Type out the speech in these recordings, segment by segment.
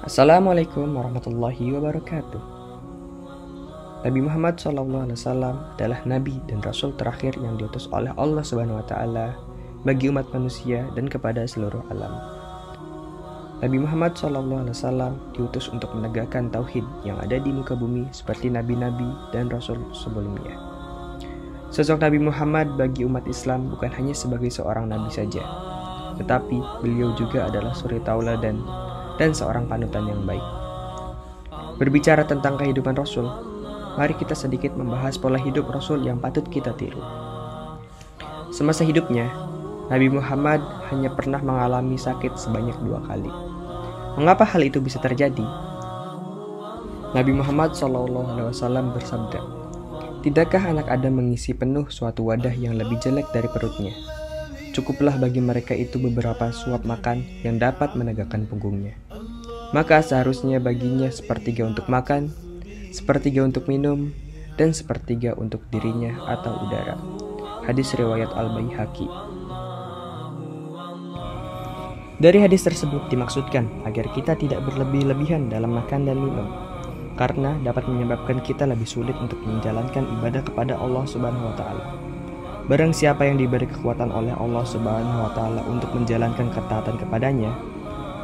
Assalamualaikum warahmatullahi wabarakatuh. Nabi Muhammad SAW adalah Nabi dan Rasul terakhir yang diutus oleh Allah Subhanahu Wa Taala bagi umat manusia dan kepada seluruh alam. Nabi Muhammad SAW diutus untuk menegakkan tauhid yang ada di muka bumi seperti nabi-nabi dan rasul sebelumnya. Sosok Nabi Muhammad bagi umat Islam bukan hanya sebagai seorang nabi saja, tetapi beliau juga adalah suri tauladan dan seorang panutan yang baik. Berbicara tentang kehidupan Rasul, mari kita sedikit membahas pola hidup Rasul yang patut kita tiru. Semasa hidupnya, Nabi Muhammad hanya pernah mengalami sakit sebanyak 2 kali. Mengapa hal itu bisa terjadi? Nabi Muhammad SAW bersabda, "Tidakkah anak Adam mengisi penuh suatu wadah yang lebih jelek dari perutnya? Cukuplah bagi mereka itu beberapa suap makan yang dapat menegakkan punggungnya. Maka seharusnya baginya sepertiga untuk makan, sepertiga untuk minum, dan sepertiga untuk dirinya atau udara." Hadis riwayat Al-Baihaqi. Dari hadis tersebut dimaksudkan agar kita tidak berlebih-lebihan dalam makan dan minum, karena dapat menyebabkan kita lebih sulit untuk menjalankan ibadah kepada Allah Subhanahu wa Ta'ala. Barang siapa yang diberi kekuatan oleh Allah Subhanahu wa Ta'ala untuk menjalankan ketaatan kepadanya,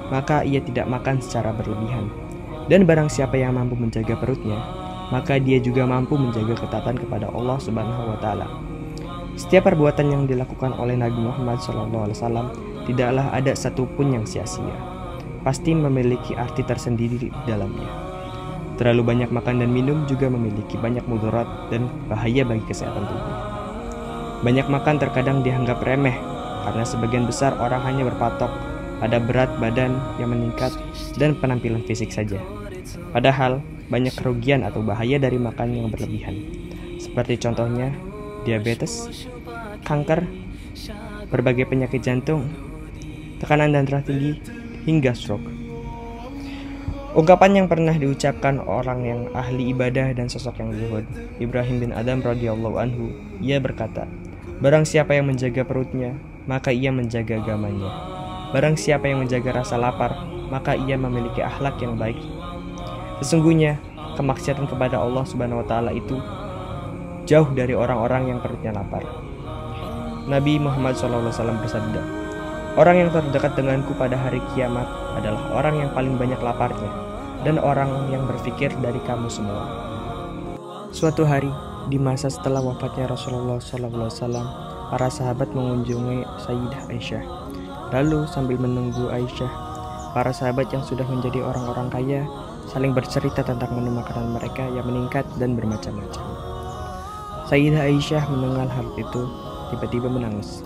maka ia tidak makan secara berlebihan. Dan barang siapa yang mampu menjaga perutnya, maka dia juga mampu menjaga ketaatan kepada Allah Subhanahu wa Ta'ala. Setiap perbuatan yang dilakukan oleh Nabi Muhammad SAW tidaklah ada satupun yang sia-sia. Pasti memiliki arti tersendiri di dalamnya. Terlalu banyak makan dan minum juga memiliki banyak mudarat dan bahaya bagi kesehatan tubuh. Banyak makan terkadang dianggap remeh karena sebagian besar orang hanya berpatok pada berat badan yang meningkat dan penampilan fisik saja. Padahal banyak kerugian atau bahaya dari makan yang berlebihan. Seperti contohnya diabetes, kanker, berbagai penyakit jantung, tekanan darah tinggi, hingga stroke. Ungkapan yang pernah diucapkan orang yang ahli ibadah dan sosok yang zuhud, Ibrahim bin Adham radhiyallahu anhu, ia berkata, "Barang siapa yang menjaga perutnya, maka ia menjaga agamanya. Barang siapa yang menjaga rasa lapar, maka ia memiliki akhlak yang baik. Sesungguhnya, kemaksiatan kepada Allah Subhanahu wa Ta'ala itu jauh dari orang-orang yang perutnya lapar." Nabi Muhammad SAW bersabda, "Orang yang terdekat denganku pada hari kiamat adalah orang yang paling banyak laparnya dan orang yang berfikir dari kamu semua." Suatu hari, di masa setelah wafatnya Rasulullah SAW, para sahabat mengunjungi Sayyidah Aisyah. Lalu sambil menunggu Aisyah, para sahabat yang sudah menjadi orang-orang kaya saling bercerita tentang menu makanan mereka yang meningkat dan bermacam-macam. Sayyidah Aisyah mendengar hal itu, tiba-tiba menangis.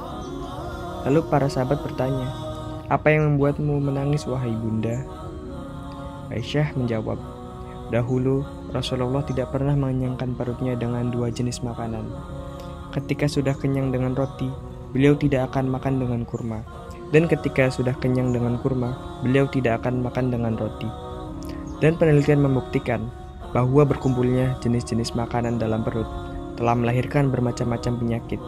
Lalu para sahabat bertanya, "Apa yang membuatmu menangis, wahai bunda?" Aisyah menjawab, "Dahulu Rasulullah tidak pernah mengenyangkan perutnya dengan 2 jenis makanan. Ketika sudah kenyang dengan roti, beliau tidak akan makan dengan kurma. Dan ketika sudah kenyang dengan kurma, beliau tidak akan makan dengan roti. Dan penelitian membuktikan bahwa berkumpulnya jenis-jenis makanan dalam perut telah melahirkan bermacam-macam penyakit.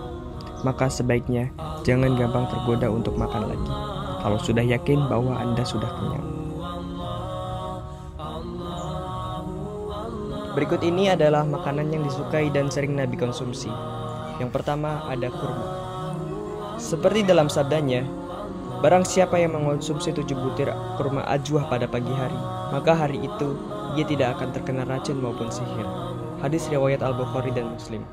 Maka sebaiknya jangan gampang tergoda untuk makan lagi, kalau sudah yakin bahwa Anda sudah kenyang." Berikut ini adalah makanan yang disukai dan sering Nabi konsumsi. Yang pertama ada kurma. Seperti dalam sabdanya, "Barang siapa yang mengonsumsi 7 butir kurma ajwah pada pagi hari, maka hari itu ia tidak akan terkena racun maupun sihir." Hadis riwayat Al-Bukhari dan Muslim.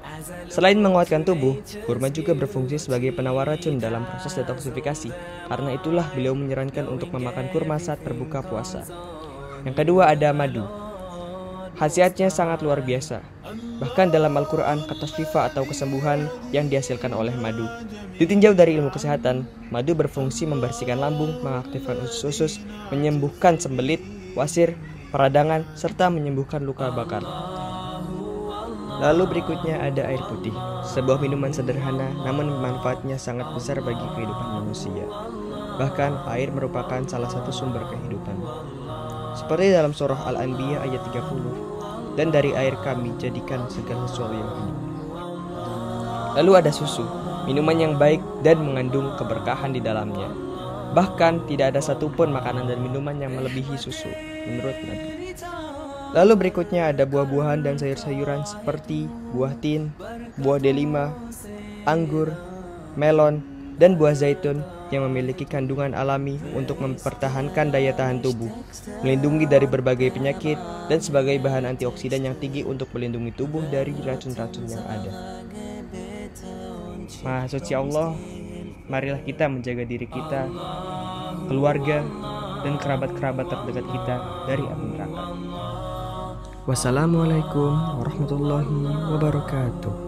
Selain menguatkan tubuh, kurma juga berfungsi sebagai penawar racun dalam proses detoksifikasi. Karena itulah beliau menyarankan untuk memakan kurma saat berbuka puasa. Yang kedua ada madu. Khasiatnya sangat luar biasa. Bahkan dalam Al-Quran, kata syifa atau kesembuhan yang dihasilkan oleh madu. Ditinjau dari ilmu kesehatan, madu berfungsi membersihkan lambung, mengaktifkan usus-usus, menyembuhkan sembelit, wasir, peradangan, serta menyembuhkan luka bakar. Lalu berikutnya ada air putih, sebuah minuman sederhana namun manfaatnya sangat besar bagi kehidupan manusia. Bahkan air merupakan salah satu sumber kehidupan. Seperti dalam surah Al-Anbiya ayat 30, "Dan dari air kami jadikan segala sesuatu yang hidup." Lalu ada susu, minuman yang baik dan mengandung keberkahan di dalamnya. Bahkan tidak ada satupun makanan dan minuman yang melebihi susu. menurut Nabi. Lalu berikutnya ada buah-buahan dan sayur-sayuran seperti buah tin, buah delima, anggur, melon, dan buah zaitun yang memiliki kandungan alami untuk mempertahankan daya tahan tubuh, melindungi dari berbagai penyakit, dan sebagai bahan antioksidan yang tinggi untuk melindungi tubuh dari racun-racun yang ada. Maha suci Allah, marilah kita menjaga diri kita, keluarga, dan kerabat-kerabat terdekat kita dari api neraka. Wassalamualaikum warahmatullahi wabarakatuh.